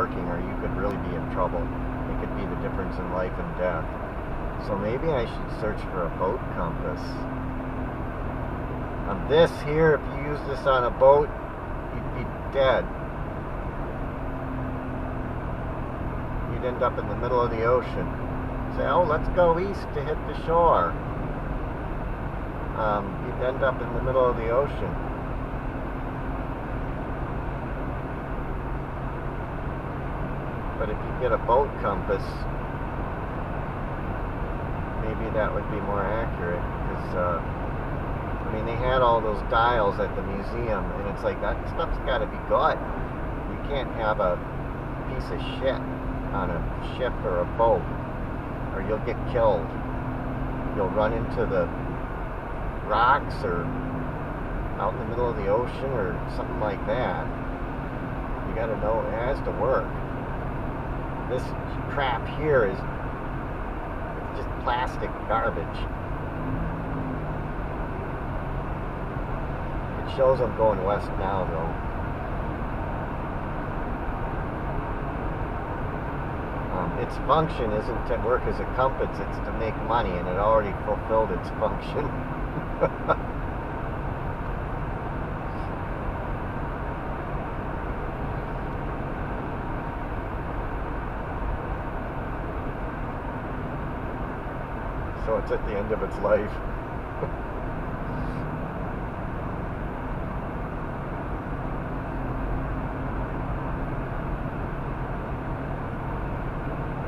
working, or you could really be in trouble. It could be the difference in life and death. So maybe I should search for a boat compass. This here, if you use this on a boat, you'd be dead. You'd end up in the middle of the ocean. Say, oh, let's go east to hit the shore. You'd end up in the middle of the ocean. But if you get a boat compass, maybe that would be more accurate, because I mean, they had all those dials at the museum, and it's like, that stuff's got to be good. You can't have a piece of shit on a ship or a boat, or you'll get killed. You'll run into the rocks or out in the middle of the ocean or something like that. You got to know it has to work. This crap here is just plastic garbage. It shows I'm going west now, though. Its function isn't to work as a compass, it's to make money, and it already fulfilled its function. So it's at the end of its life.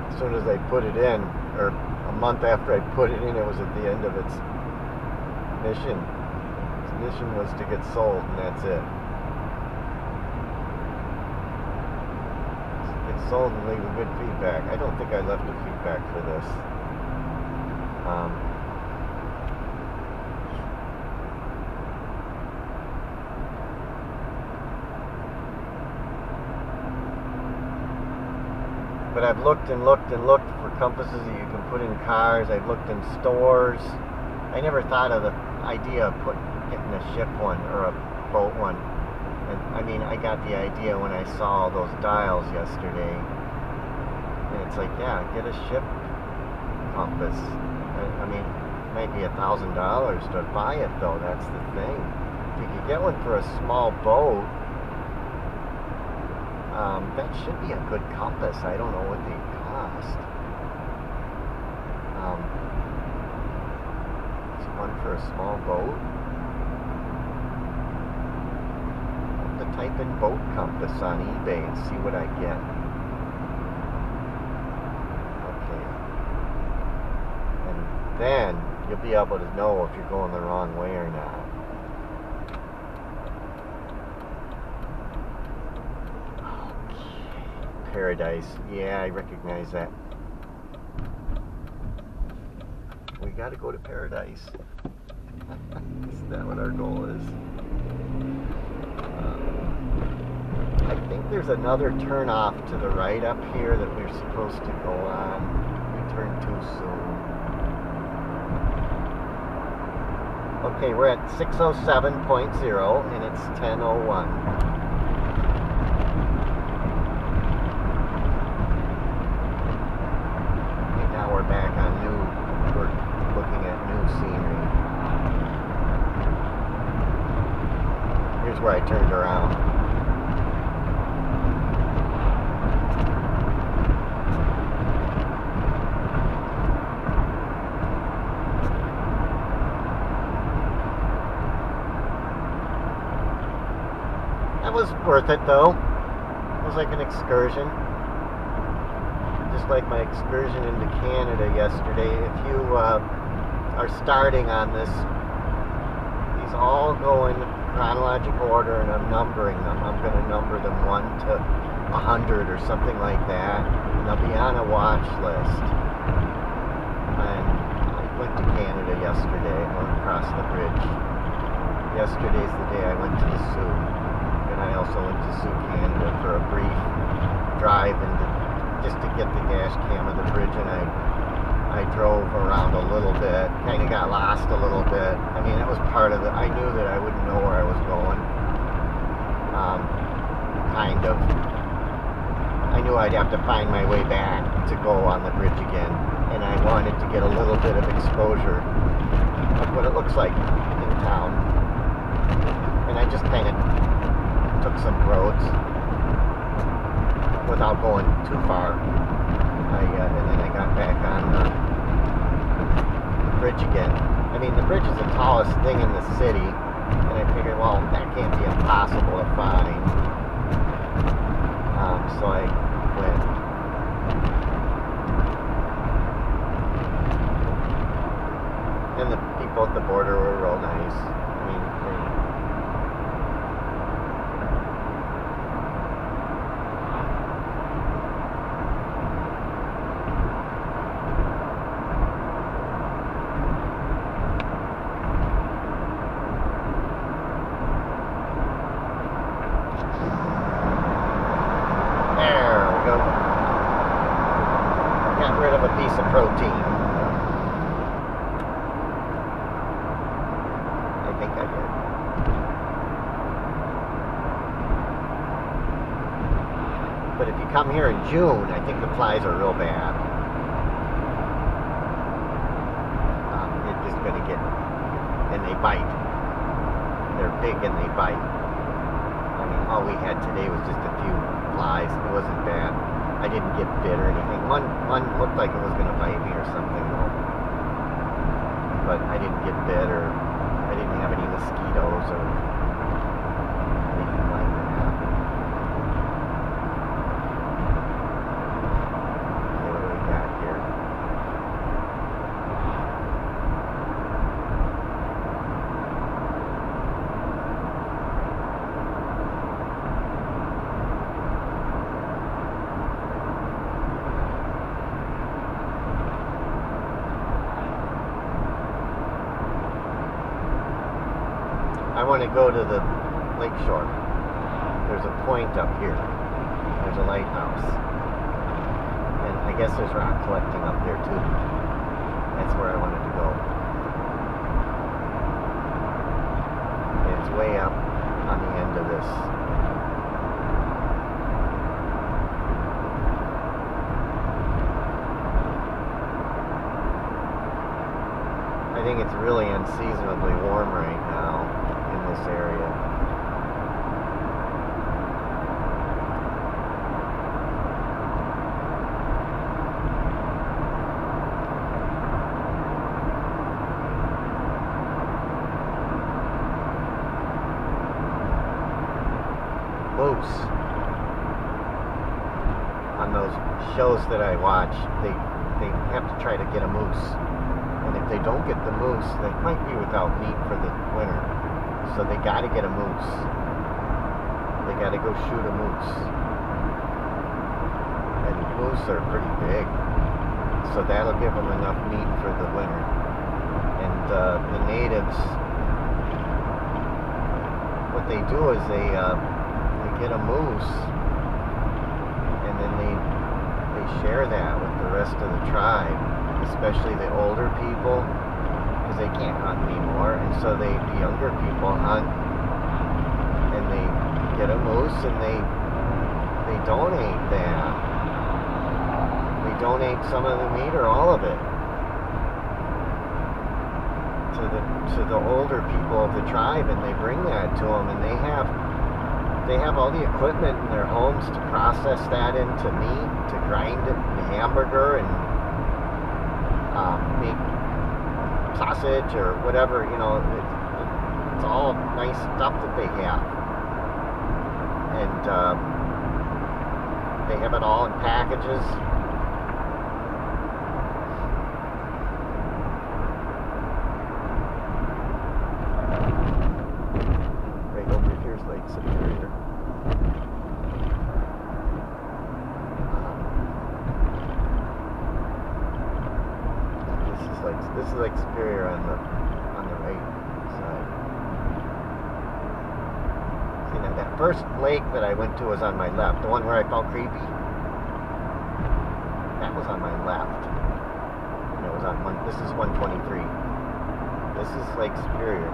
As soon as I put it in, or a month after I put it in, it was at the end of its mission. Its mission was to get sold, and that's it. Get sold and leave a good feedback. I don't think I left a feedback for this. But I've looked and looked and looked for compasses that you can put in cars. I've looked in stores. I never thought of the idea of getting a ship one or a boat one. And I mean, I got the idea when I saw all those dials yesterday. And it's like, yeah, get a ship compass. I mean, it might be $1,000 to buy it, though. That's the thing. If you could get one for a small boat, that should be a good compass. I don't know what they cost. It's one for a small boat. I have to type in boat compass on eBay and see what I get. Okay. And then you'll be able to know if you're going the wrong way or not. Paradise. Yeah, I recognize that. We got to go to paradise. Is that what our goal is? I think there's another turn off to the right up here that we're supposed to go on. We turned too soon. Okay, we're at 607.0 and it's 10:01. We're back on we're looking at new scenery. Here's where I turned around. That was worth it, though. It was like an excursion. Just like my excursion into Canada yesterday. If you are starting on this, these all go in chronological order, and I'm numbering them. I'm going to number them 1 to 100 or something like that, and they'll be on a watch list. And I went to Canada yesterday. I went across the bridge. Yesterday's the day I went to the Sault, and I also went to Sault, Canada for a brief drive just to get the dash cam of the bridge, and I drove around a little bit, kind of got lost a little bit. I mean, that was part of I knew that I wouldn't know where I was going. Kind of. I knew I'd have to find my way back to go on the bridge again, and I wanted to get a little bit of exposure of what it looks like in town. And I just kind of took some roads without going too far. And then I got back on the bridge again. I mean, the bridge is the tallest thing in the city, and I figured, well, that can't be impossible to find. So I went. And the people at the border were real nice. I mean, rid of a piece of protein. I think I did. But if you come here in June, I think the flies are real bad. You're just going to get, and they bite. They're big and they bite. I mean, all we had today was just a few flies. It wasn't bad. I didn't get bit or anything. One looked like it was going to bite me or something, though. But I didn't get bit, or I didn't have any mosquitoes or anything like that. Okay, what do we got here? I want to go to the lake shore. There's a point up here. There's a lighthouse. And I guess there's rock collecting up there too. That's where I wanted to go. And it's way up on the end of this. I think it's really unseasonably warm right now in this area. Moose. On those shows that I watch, they have to try to get a moose. And if they don't get the moose, they might be without meat for the winter. So they got to get a moose. They got to go shoot a moose. And moose are pretty big. So that'll give them enough meat for the winter. And the natives, what they do is they get a moose, and then they share that with the rest of the tribe, especially the older people, because they can't hunt anymore, and so the younger people hunt, and they get a moose, and they donate that. They donate some of the meat or all of it to the older people of the tribe, and they bring that to them, and they have all the equipment in their homes to process that into meat, to grind it in hamburger and make sausage or whatever, you know. It's all nice stuff that they have. And they have it all in packages. Right over here's Lake Superior. This is Lake Superior on the right side. See, now that first lake that I went to was on my left. The one where I felt creepy, that was on my left. And it was on this is 123. This is Lake Superior.